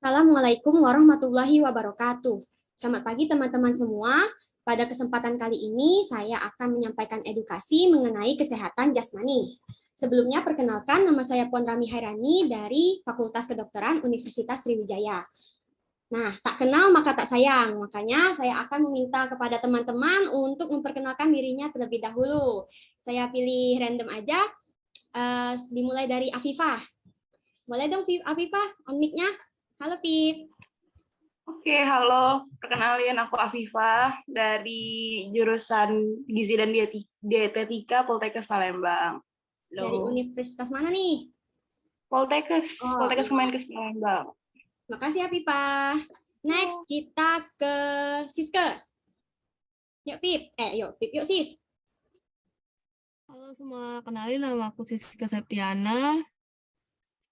Assalamualaikum warahmatullahi wabarakatuh. Selamat pagi teman-teman semua. Pada kesempatan kali ini saya akan menyampaikan edukasi mengenai kesehatan jasmani. Sebelumnya perkenalkan, nama saya Puan Rami Hairani dari Fakultas Kedokteran Universitas Sriwijaya. Nah, tak kenal maka tak sayang. Makanya saya akan meminta kepada teman-teman untuk memperkenalkan dirinya terlebih dahulu. Saya pilih random aja, dimulai dari Afifah. Boleh dong Afifah, on mic-nya. Halo Pip. Oke, halo. Perkenalin aku Afifah dari jurusan Gizi dan Dietetika Poltekkes Palembang. Dari universitas mana nih? Poltekkes iya. Kemenkes Palembang. Makasih Afifah. Next kita ke Siske. Yuk Pip. Yuk Sis. Halo semua, kenalin nama aku Siska Septiana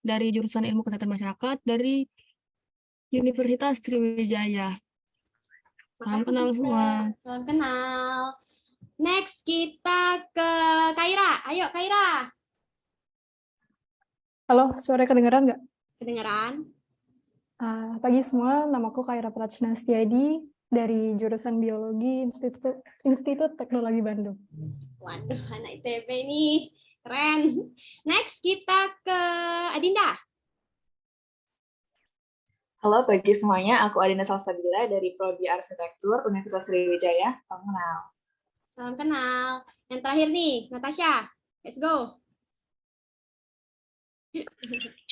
dari jurusan Ilmu Kesehatan Masyarakat dari Universitas Sriwijaya. Salam kenal semua. Salam kenal. Next kita ke Kaira. Ayo Kaira. Halo, suara kedengeran nggak? Kedengeran. Pagi semua, namaku Kaira Prachna Setiadi dari jurusan Biologi Institut Teknologi Bandung. Waduh, anak ITB ini keren. Next kita ke Adinda. Halo pagi semuanya, aku Adinda Salsabila dari Prodi Arsitektur Universitas Sriwijaya. Salam kenal. Salam kenal. Yang terakhir nih, Natasha. Let's go.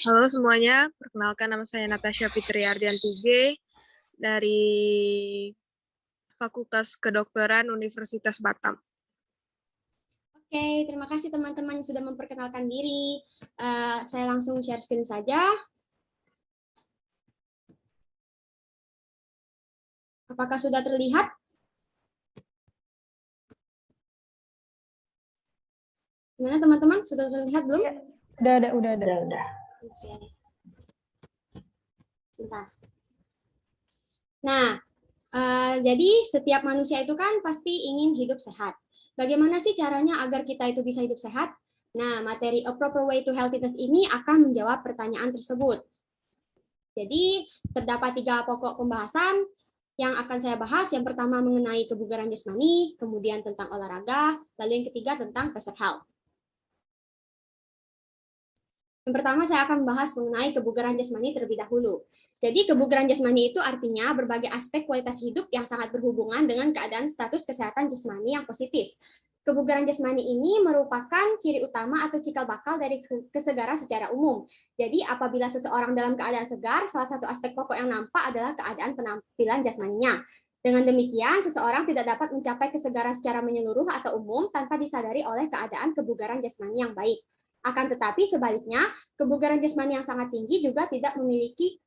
Halo semuanya, perkenalkan nama saya Natasha Fitri Ardianti G dari Fakultas Kedokteran Universitas Batam. Oke, terima kasih teman-teman yang sudah memperkenalkan diri. Saya langsung share screen saja. Apakah sudah terlihat? Gimana teman-teman? Sudah terlihat belum? Ya, udah ada. Oke. Sebentar. Nah, jadi setiap manusia itu kan pasti ingin hidup sehat. Bagaimana sih caranya agar kita itu bisa hidup sehat? Nah, materi A Proper Way to Healthiness ini akan menjawab pertanyaan tersebut. Jadi, terdapat 3 pokok pembahasan yang akan saya bahas. Yang pertama mengenai kebugaran jasmani, kemudian tentang olahraga, lalu yang ketiga tentang personal health. Yang pertama saya akan membahas mengenai kebugaran jasmani terlebih dahulu. Jadi kebugaran jasmani itu artinya berbagai aspek kualitas hidup yang sangat berhubungan dengan keadaan status kesehatan jasmani yang positif. Kebugaran jasmani ini merupakan ciri utama atau cikal bakal dari kesegaran secara umum. Jadi apabila seseorang dalam keadaan segar, salah satu aspek pokok yang nampak adalah keadaan penampilan jasmaninya. Dengan demikian, seseorang tidak dapat mencapai kesegaran secara menyeluruh atau umum tanpa disadari oleh keadaan kebugaran jasmani yang baik. Akan tetapi sebaliknya, kebugaran jasmani yang sangat tinggi juga tidak memiliki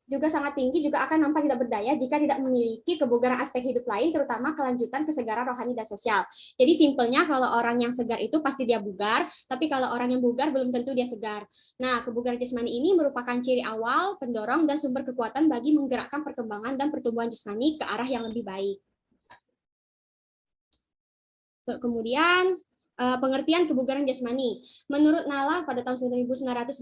juga sangat tinggi juga akan nampak tidak berdaya jika tidak memiliki kebugaran aspek hidup lain, terutama kelanjutan kesegaran rohani dan sosial. Jadi simpelnya kalau orang yang segar itu pasti dia bugar, tapi kalau orang yang bugar belum tentu dia segar. Nah, kebugaran jasmani ini merupakan ciri awal, pendorong, dan sumber kekuatan bagi menggerakkan perkembangan dan pertumbuhan jasmani ke arah yang lebih baik. Kemudian, pengertian kebugaran jasmani. Menurut Nala pada tahun 1968,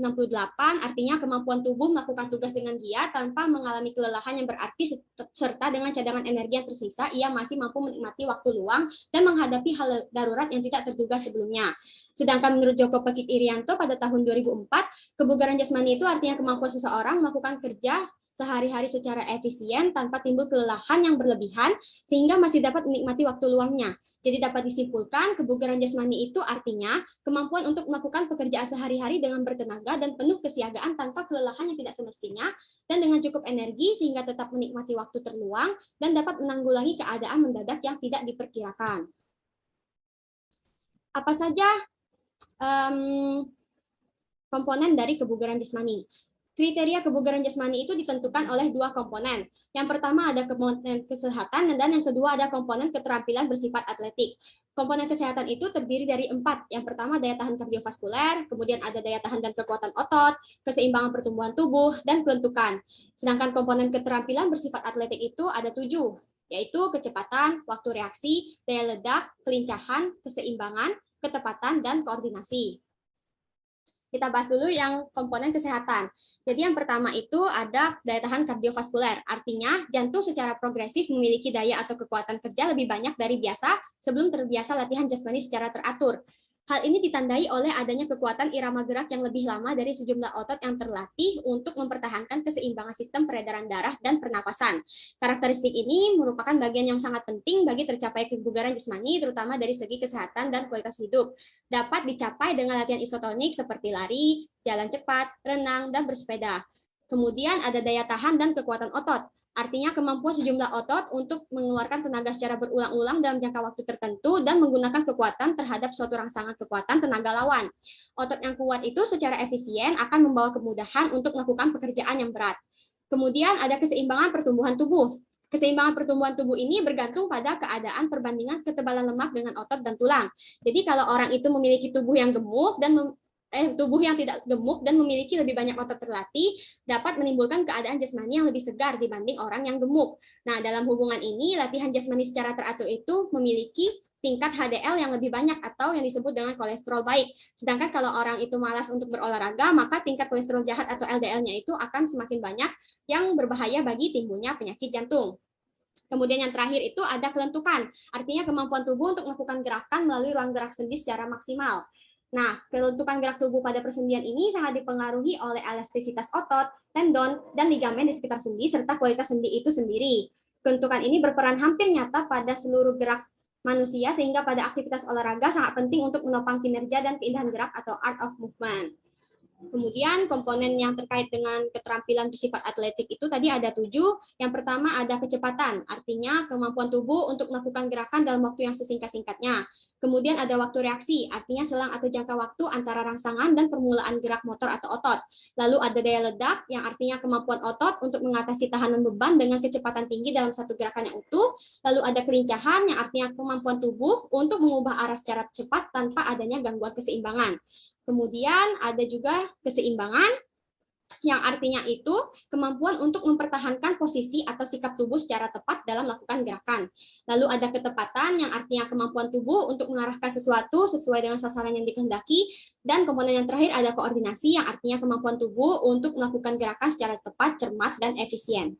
artinya kemampuan tubuh melakukan tugas dengan giat tanpa mengalami kelelahan yang berarti serta dengan cadangan energi yang tersisa, ia masih mampu menikmati waktu luang dan menghadapi hal darurat yang tidak terduga sebelumnya. Sedangkan menurut Joko Pekik Irianto pada tahun 2004, kebugaran jasmani itu artinya kemampuan seseorang melakukan kerja sehari-hari secara efisien tanpa timbul kelelahan yang berlebihan sehingga masih dapat menikmati waktu luangnya. Jadi dapat disimpulkan kebugaran jasmani itu artinya kemampuan untuk melakukan pekerjaan sehari-hari dengan bertenaga dan penuh kesiagaan tanpa kelelahan yang tidak semestinya dan dengan cukup energi sehingga tetap menikmati waktu terluang dan dapat menanggulangi keadaan mendadak yang tidak diperkirakan. Apa saja komponen dari kebugaran jasmani? Kriteria kebugaran jasmani itu ditentukan oleh 2 komponen. Yang pertama ada komponen kesehatan dan yang kedua ada komponen keterampilan bersifat atletik. Komponen kesehatan itu terdiri dari 4. Yang pertama daya tahan kardiovaskuler, kemudian ada daya tahan dan kekuatan otot, keseimbangan pertumbuhan tubuh, dan kelentukan. Sedangkan komponen keterampilan bersifat atletik itu ada 7, yaitu kecepatan, waktu reaksi, daya ledak, kelincahan, keseimbangan, ketepatan, dan koordinasi. Kita bahas dulu yang komponen kesehatan. Jadi yang pertama itu ada daya tahan kardiovaskuler. Artinya jantung secara progresif memiliki daya atau kekuatan kerja lebih banyak dari biasa sebelum terbiasa latihan jasmani secara teratur. Hal ini ditandai oleh adanya kekuatan irama gerak yang lebih lama dari sejumlah otot yang terlatih untuk mempertahankan keseimbangan sistem peredaran darah dan pernapasan. Karakteristik ini merupakan bagian yang sangat penting bagi tercapai kebugaran jasmani, terutama dari segi kesehatan dan kualitas hidup. Dapat dicapai dengan latihan isotonik seperti lari, jalan cepat, renang, dan bersepeda. Kemudian ada daya tahan dan kekuatan otot. Artinya kemampuan sejumlah otot untuk mengeluarkan tenaga secara berulang-ulang dalam jangka waktu tertentu dan menggunakan kekuatan terhadap suatu rangsangan kekuatan tenaga lawan. Otot yang kuat itu secara efisien akan membawa kemudahan untuk melakukan pekerjaan yang berat. Kemudian ada keseimbangan pertumbuhan tubuh. Keseimbangan pertumbuhan tubuh ini bergantung pada keadaan perbandingan ketebalan lemak dengan otot dan tulang. Jadi kalau orang itu memiliki tubuh yang gemuk dan tubuh yang tidak gemuk dan memiliki lebih banyak otot terlatih dapat menimbulkan keadaan jasmani yang lebih segar dibanding orang yang gemuk. Nah, dalam hubungan ini, latihan jasmani secara teratur itu memiliki tingkat HDL yang lebih banyak atau yang disebut dengan kolesterol baik. Sedangkan kalau orang itu malas untuk berolahraga, maka tingkat kolesterol jahat atau LDL-nya itu akan semakin banyak yang berbahaya bagi timbulnya penyakit jantung. Kemudian yang terakhir itu ada kelentukan, artinya kemampuan tubuh untuk melakukan gerakan melalui ruang gerak sendi secara maksimal. Nah, kelentukan gerak tubuh pada persendian ini sangat dipengaruhi oleh elastisitas otot, tendon, dan ligamen di sekitar sendi, serta kualitas sendi itu sendiri. Kelentukan ini berperan hampir nyata pada seluruh gerak manusia, sehingga pada aktivitas olahraga sangat penting untuk menopang kinerja dan keindahan gerak atau art of movement. Kemudian komponen yang terkait dengan keterampilan bersifat atletik itu tadi ada 7. Yang pertama ada kecepatan, artinya kemampuan tubuh untuk melakukan gerakan dalam waktu yang sesingkat-singkatnya. Kemudian ada waktu reaksi, artinya selang atau jangka waktu antara rangsangan dan permulaan gerak motor atau otot. Lalu ada daya ledak, yang artinya kemampuan otot untuk mengatasi tahanan beban dengan kecepatan tinggi dalam satu gerakan yang utuh. Lalu ada kelincahan, yang artinya kemampuan tubuh untuk mengubah arah secara cepat tanpa adanya gangguan keseimbangan. Kemudian ada juga keseimbangan, yang artinya itu kemampuan untuk mempertahankan posisi atau sikap tubuh secara tepat dalam melakukan gerakan. Lalu ada ketepatan, yang artinya kemampuan tubuh untuk mengarahkan sesuatu sesuai dengan sasaran yang dikehendaki. Dan komponen yang terakhir ada koordinasi, yang artinya kemampuan tubuh untuk melakukan gerakan secara tepat, cermat, dan efisien.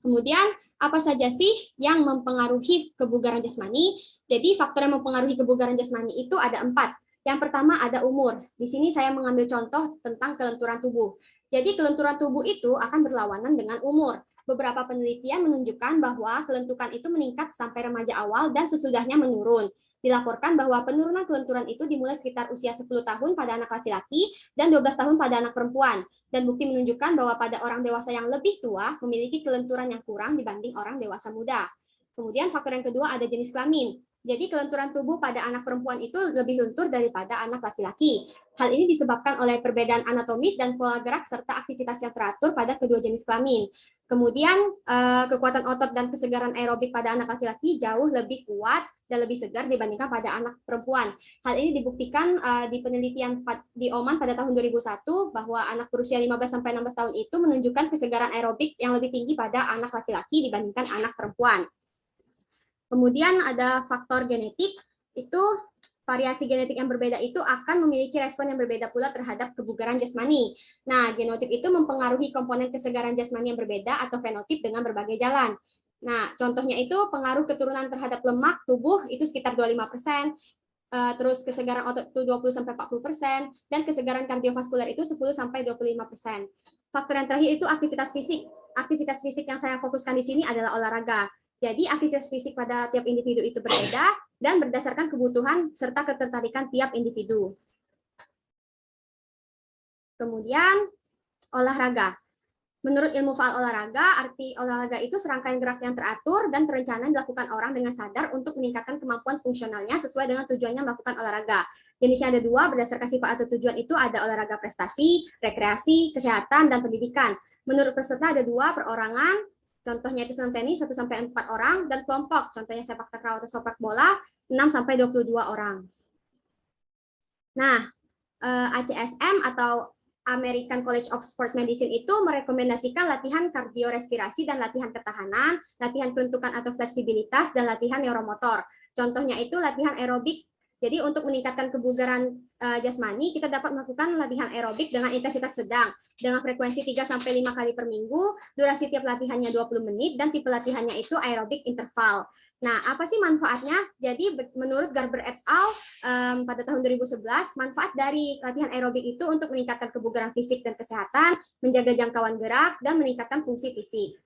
Kemudian, apa saja sih yang mempengaruhi kebugaran jasmani? Jadi, faktor yang mempengaruhi kebugaran jasmani itu ada 4. Yang pertama ada umur. Di sini saya mengambil contoh tentang kelenturan tubuh. Jadi kelenturan tubuh itu akan berlawanan dengan umur. Beberapa penelitian menunjukkan bahwa kelentukan itu meningkat sampai remaja awal dan sesudahnya menurun. Dilaporkan bahwa penurunan kelenturan itu dimulai sekitar usia 10 tahun pada anak laki-laki dan 12 tahun pada anak perempuan. Dan bukti menunjukkan bahwa pada orang dewasa yang lebih tua memiliki kelenturan yang kurang dibanding orang dewasa muda. Kemudian faktor yang kedua ada jenis kelamin. Jadi kelenturan tubuh pada anak perempuan itu lebih lentur daripada anak laki-laki. Hal ini disebabkan oleh perbedaan anatomis dan pola gerak serta aktivitas yang teratur pada kedua jenis kelamin. Kemudian kekuatan otot dan kesegaran aerobik pada anak laki-laki jauh lebih kuat dan lebih segar dibandingkan pada anak perempuan. Hal ini dibuktikan di penelitian di Oman pada tahun 2001 bahwa anak berusia 15-16 tahun itu menunjukkan kesegaran aerobik yang lebih tinggi pada anak laki-laki dibandingkan anak perempuan. Kemudian ada faktor genetik, itu variasi genetik yang berbeda itu akan memiliki respon yang berbeda pula terhadap kebugaran jasmani. Nah, genotip itu mempengaruhi komponen kesegaran jasmani yang berbeda atau fenotip dengan berbagai jalan. Nah, contohnya itu pengaruh keturunan terhadap lemak tubuh itu sekitar 25%, terus kesegaran otot itu 20-40%, dan kesegaran kardiovaskuler itu 10-25%. Faktor yang terakhir itu aktivitas fisik. Aktivitas fisik yang saya fokuskan di sini adalah olahraga. Jadi aktivitas fisik pada tiap individu itu berbeda dan berdasarkan kebutuhan serta ketertarikan tiap individu. Kemudian olahraga. Menurut ilmu faal olahraga, arti olahraga itu serangkaian gerak yang teratur dan terencana dilakukan orang dengan sadar untuk meningkatkan kemampuan fungsionalnya sesuai dengan tujuannya melakukan olahraga. Jenisnya ada 2, berdasarkan sifat atau tujuan itu ada olahraga prestasi, rekreasi, kesehatan, dan pendidikan. Menurut peserta ada 2, perorangan, contohnya itu senam tenis 1-4 orang, dan kelompok, contohnya sepak takraw atau sepak bola 6-22 orang. Nah, ACSM atau American College of Sports Medicine itu merekomendasikan latihan kardiorespirasi dan latihan ketahanan, latihan kelentukan atau fleksibilitas, dan latihan neuromotor. Contohnya itu latihan aerobik. Jadi untuk meningkatkan kebugaran jasmani, kita dapat melakukan latihan aerobik dengan intensitas sedang, dengan frekuensi 3-5 kali per minggu, durasi tiap latihannya 20 menit, dan tipe latihannya itu aerobik interval. Nah, apa sih manfaatnya? Jadi menurut Garber et al. Pada tahun 2011, manfaat dari latihan aerobik itu untuk meningkatkan kebugaran fisik dan kesehatan, menjaga jangkauan gerak, dan meningkatkan fungsi fisik.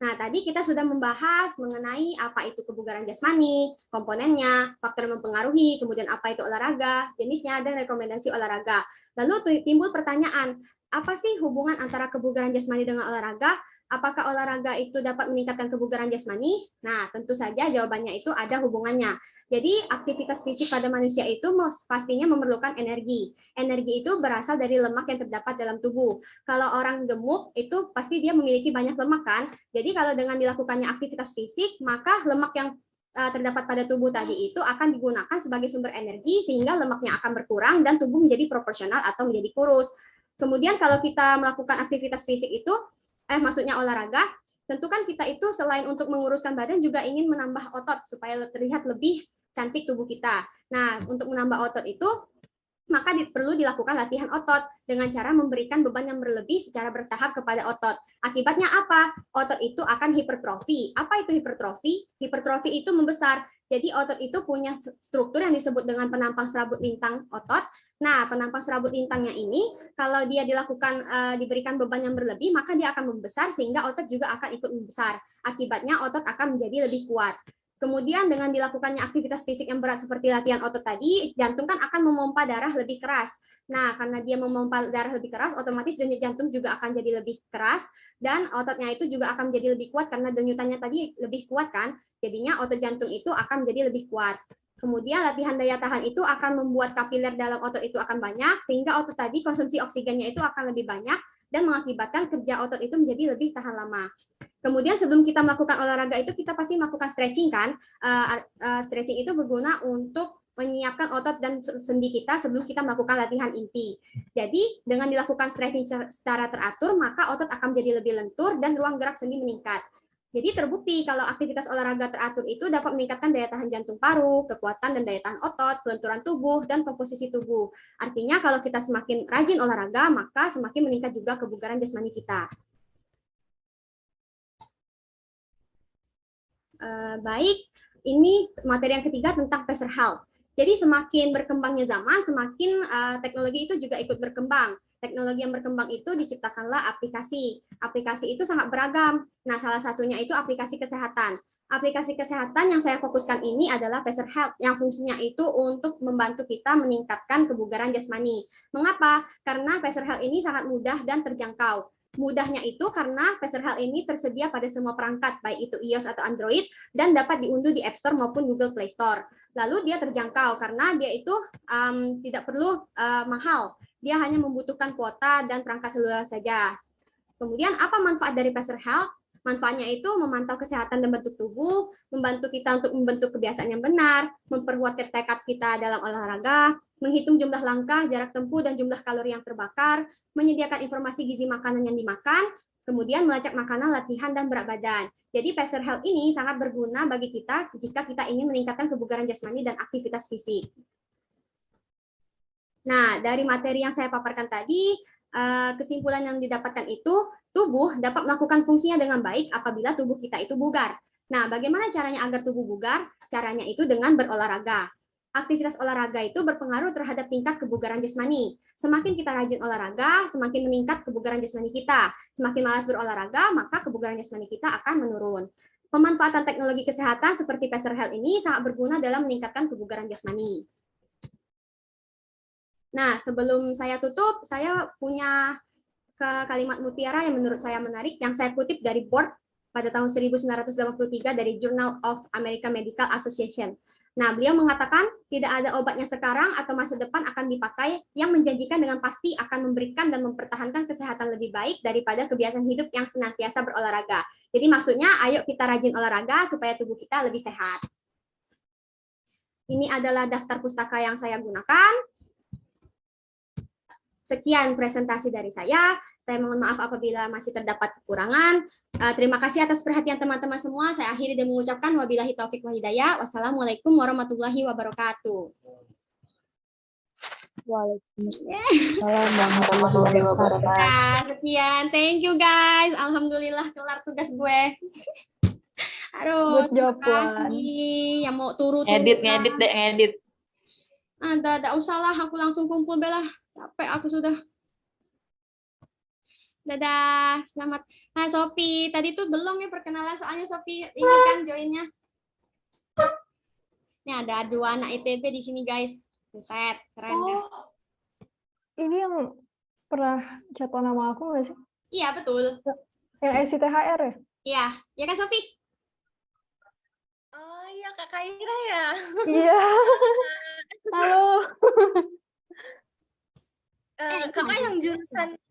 Nah, tadi kita sudah membahas mengenai apa itu kebugaran jasmani, komponennya, faktor yang mempengaruhi, kemudian apa itu olahraga, jenisnya, dan rekomendasi olahraga. Lalu timbul pertanyaan, apa sih hubungan antara kebugaran jasmani dengan olahraga? Apakah olahraga itu dapat meningkatkan kebugaran jasmani? Nah, tentu saja jawabannya itu ada hubungannya. Jadi, aktivitas fisik pada manusia itu pastinya memerlukan energi. Energi itu berasal dari lemak yang terdapat dalam tubuh. Kalau orang gemuk, itu pasti dia memiliki banyak lemak kan? Jadi, kalau dengan dilakukannya aktivitas fisik, maka lemak yang terdapat pada tubuh tadi itu akan digunakan sebagai sumber energi, sehingga lemaknya akan berkurang dan tubuh menjadi proporsional atau menjadi kurus. Kemudian, kalau kita melakukan aktivitas fisik itu, maksudnya olahraga, tentu kan kita itu selain untuk menguruskan badan juga ingin menambah otot supaya terlihat lebih cantik tubuh kita. Nah, untuk menambah otot itu maka perlu dilakukan latihan otot dengan cara memberikan beban yang berlebih secara bertahap kepada otot. Akibatnya apa? Otot itu akan hipertrofi. Apa itu hipertrofi? Hipertrofi itu membesar. Jadi otot itu punya struktur yang disebut dengan penampang serabut lintang otot. Nah, penampang serabut lintangnya ini kalau dia dilakukan diberikan beban yang berlebih, maka dia akan membesar sehingga otot juga akan ikut membesar. Akibatnya otot akan menjadi lebih kuat. Kemudian dengan dilakukannya aktivitas fisik yang berat seperti latihan otot tadi, jantung kan akan memompa darah lebih keras. Nah, karena dia memompa darah lebih keras, otomatis denyut jantung juga akan jadi lebih keras, dan ototnya itu juga akan menjadi lebih kuat karena denyutannya tadi lebih kuat kan, jadinya otot jantung itu akan menjadi lebih kuat. Kemudian latihan daya tahan itu akan membuat kapiler dalam otot itu akan banyak, sehingga otot tadi konsumsi oksigennya itu akan lebih banyak, dan mengakibatkan kerja otot itu menjadi lebih tahan lama. Kemudian sebelum kita melakukan olahraga itu kita pasti melakukan stretching kan. Stretching itu berguna untuk menyiapkan otot dan sendi kita sebelum kita melakukan latihan inti. Jadi dengan dilakukan stretching secara teratur maka otot akan menjadi lebih lentur dan ruang gerak sendi meningkat. Jadi terbukti kalau aktivitas olahraga teratur itu dapat meningkatkan daya tahan jantung paru, kekuatan dan daya tahan otot, kelenturan tubuh, dan komposisi tubuh. Artinya kalau kita semakin rajin olahraga maka semakin meningkat juga kebugaran jasmani kita. Baik, ini materi yang ketiga tentang pressure health. Jadi semakin berkembangnya zaman, semakin teknologi itu juga ikut berkembang. Teknologi yang berkembang itu diciptakanlah aplikasi. Aplikasi itu sangat beragam. Nah, salah satunya itu aplikasi kesehatan. Aplikasi kesehatan yang saya fokuskan ini adalah pressure health, yang fungsinya itu untuk membantu kita meningkatkan kebugaran jasmani. Mengapa? Karena pressure health ini sangat mudah dan terjangkau. Mudahnya itu karena pressure health ini tersedia pada semua perangkat, baik itu iOS atau Android, dan dapat diunduh di App Store maupun Google Play Store. Lalu dia terjangkau karena dia itu tidak perlu mahal. Dia hanya membutuhkan kuota dan perangkat seluler saja. Kemudian apa manfaat dari pressure health? Manfaatnya itu memantau kesehatan dan bentuk tubuh, membantu kita untuk membentuk kebiasaan yang benar, memperkuat tekad kita dalam olahraga, menghitung jumlah langkah, jarak tempuh, dan jumlah kalori yang terbakar, menyediakan informasi gizi makanan yang dimakan, kemudian melacak makanan, latihan, dan berat badan. Jadi pressure health ini sangat berguna bagi kita jika kita ingin meningkatkan kebugaran jasmani dan aktivitas fisik. Nah, dari materi yang saya paparkan tadi, kesimpulan yang didapatkan itu, tubuh dapat melakukan fungsinya dengan baik apabila tubuh kita itu bugar. Nah, bagaimana caranya agar tubuh bugar? Caranya itu dengan berolahraga. Aktivitas olahraga itu berpengaruh terhadap tingkat kebugaran jasmani. Semakin kita rajin olahraga, semakin meningkat kebugaran jasmani kita. Semakin malas berolahraga, maka kebugaran jasmani kita akan menurun. Pemanfaatan teknologi kesehatan seperti pressure health ini sangat berguna dalam meningkatkan kebugaran jasmani. Nah, sebelum saya tutup, saya punya kalimat mutiara yang menurut saya menarik, yang saya kutip dari Board pada tahun 1983 dari Journal of American Medical Association. Nah, beliau mengatakan, tidak ada obatnya sekarang atau masa depan akan dipakai yang menjanjikan dengan pasti akan memberikan dan mempertahankan kesehatan lebih baik daripada kebiasaan hidup yang senantiasa berolahraga. Jadi maksudnya, ayo kita rajin olahraga supaya tubuh kita lebih sehat. Ini adalah daftar pustaka yang saya gunakan. Sekian presentasi dari saya. Saya mohon maaf apabila masih terdapat kekurangan. Terima kasih atas perhatian teman-teman semua. Saya akhiri dan mengucapkan wabillahi taufik wal hidayah. Wassalamualaikum warahmatullahi wabarakatuh. Waalaikumsalam warahmatullahi wabarakatuh. Nah, sekian. Thank you guys. Alhamdulillah kelar tugas gue. Aduh, Good job, terima Wan. kasih. Yang mau turut Ngedit. Ada usah lah, aku langsung kumpul Bella. Capek aku sudah. Dadah, selamat. Nah, Sophie, tadi tuh belum ya perkenalan, soalnya Sophie ini kan joinnya. Ini ada 2 anak ITB di sini guys. Buset, keren ya. Oh, ini yang pernah chat nama aku nggak sih? Iya, betul. Yang SITHR ya? Iya, ya kan Sophie? Oh iya, Kak Kaira ya. Iya. Halo. Kakak yang jurusan